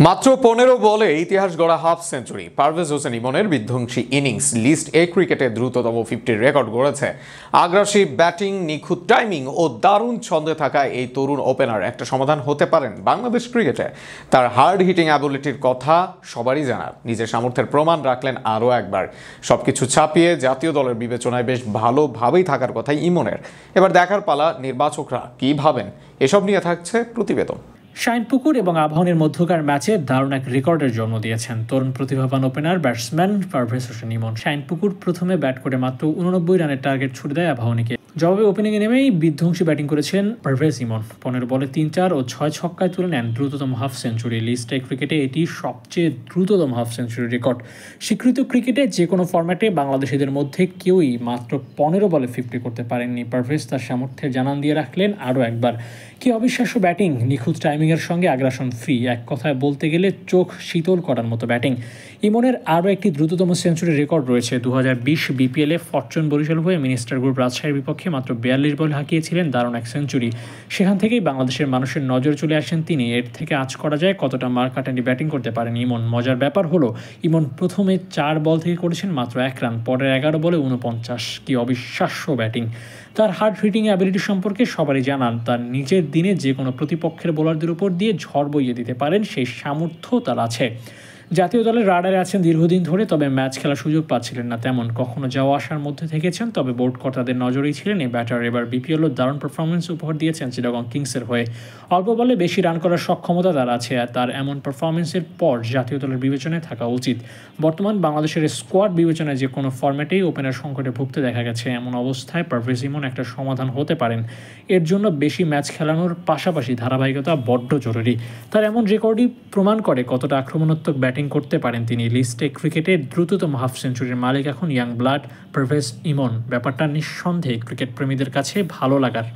মাত্র 15 বলে ইতিহাস গড়া হাফ সেঞ্চুরি পারভেজ হোসেন ইমনের বিধ্বংসী ইনিংস লিস্ট এ ক্রিকেটে দ্রুততম 50 রেকর্ড গড়েছে। আগ্রাসী ব্যাটিং, নিখুঁত টাইমিং ও দারুণ ছন্দে থাকা এই তরুণ ওপেনার একটা সমাধান হতে পারেন বাংলাদেশ ক্রিকেটে। তার হার্ড হিটিং অ্যাবিলিটির কথা সবারই জানা, নিজের সামর্থ্যের প্রমাণ রাখলেন আরও একবার। সবকিছু ছাপিয়ে জাতীয় দলের বিবেচনায় বেশ ভালোভাবেই থাকার কথাই ইমনের। এবার দেখার পালা নির্বাচকরা কি ভাবেন, এসব নিয়ে থাকছে প্রতিবেদন। শাইনপুকুর এবং আবাহনীর মধ্যকার ম্যাচে দারুণ এক রেকর্ডের জন্ম দিয়েছেন তরুণ প্রতিভাবান ওপেনার ব্যাটসম্যান পারভেজ হোসেন ইমন। শাইনপুকুর প্রথমে ব্যাট করে মাত্র 89 রানের টার্গেট ছুড়ে দেয় আবাহনীকে। জবাবে ওপেনিংয়ে নেমেই বিধ্বংসী ব্যাটিং করেছেন পারভেজ ইমন। 15 বলে 3-4 ও 6 ছক্কায় তুলে নেন দ্রুততম হাফ সেঞ্চুরি। লিস্টে ক্রিকেটে এটি সবচেয়ে দ্রুততম হাফ সেঞ্চুরি রেকর্ড। স্বীকৃত ক্রিকেটে যে কোনো ফরম্যাটে বাংলাদেশিদের মধ্যে কেউই মাত্র 15 বলে 50 করতে পারেননি। পারভেজ তার সামর্থ্যের জানান দিয়ে রাখলেন আরও একবার। কি অবিশ্বাস্য ব্যাটিং, নিখুঁত টাইমিংয়ের সঙ্গে আগ্রাসন ফ্রি, এক কথায় বলতে গেলে চোখ শীতল করার মতো ব্যাটিং। ইমনের আরও একটি দ্রুততম সেঞ্চুরি রেকর্ড রয়েছে। 2020 বিপিএলে ফরচুন বরিশাল হয়ে মিনিস্টার গ্রুপ রাজশাহীর বিপক্ষে মাত্র 42 বল হাঁকিয়েছিলেন দারুণ এক সেঞ্চুরি। সেখান থেকেই বাংলাদেশের মানুষের নজর চলে আসেন তিনি। এর থেকে আঁচ করা যায় কতটা মারকাটানি ব্যাটিং করতে পারেন ইমন। মজার ব্যাপার হলো, ইমন প্রথমে 4 বল থেকে করেছেন মাত্র 1 রান, পরের 11 বলে 49। কি অবিশ্বাস্য ব্যাটিং! তার হার্ড হিটিং অ্যাবিলিটি সম্পর্কে সবারই জানান। তার নিজের দিনে যে কোনো প্রতিপক্ষের বোলারদের উপর দিয়ে ঝড় বইয়ে দিতে পারেন, সেই সামর্থ্য তার আছে। জাতীয় দলের রাডারে আছেন দীর্ঘদিন ধরে, তবে ম্যাচ খেলার সুযোগ পাচ্ছিলেন না তেমন। কখনো যাওয়া আসার মধ্যে থেকেছেন, তবে বোর্ড কর্তাদের নজরেই ছিলেন এই ব্যাটার। এবার বিপিএলও দারুণ পারফরমেন্স উপহার দিয়েছেন চিটাগং কিংসের হয়ে। অল্প বলে বেশি রান করার সক্ষমতা তার আছে, আর তার এমন পারফরমেন্সের পর জাতীয় দলের বিবেচনায় থাকা উচিত। বর্তমান বাংলাদেশের স্কোয়াড বিবেচনায় যে কোনো ফরম্যাটেই ওপেনার সংকটে ভুগতে দেখা গেছে। এমন অবস্থায় পারভেজ ইমন একটা সমাধান হতে পারেন। এর জন্য বেশি ম্যাচ খেলানোর পাশাপাশি ধারাবাহিকতা বড্ড জরুরি। তার এমন রেকর্ডই প্রমাণ করে কতটা আক্রমণাত্মক ব্যাটিং করতে পারেন তিনি। লিস্টে ক্রিকেটের দ্রুততম হাফ সেঞ্চুরির মালিক এখন ইয়াং ব্লাড পারভেজ ইমন। ব্যাপারটা নিঃসন্দেহে ক্রিকেট প্রেমীদের কাছে ভালো লাগার।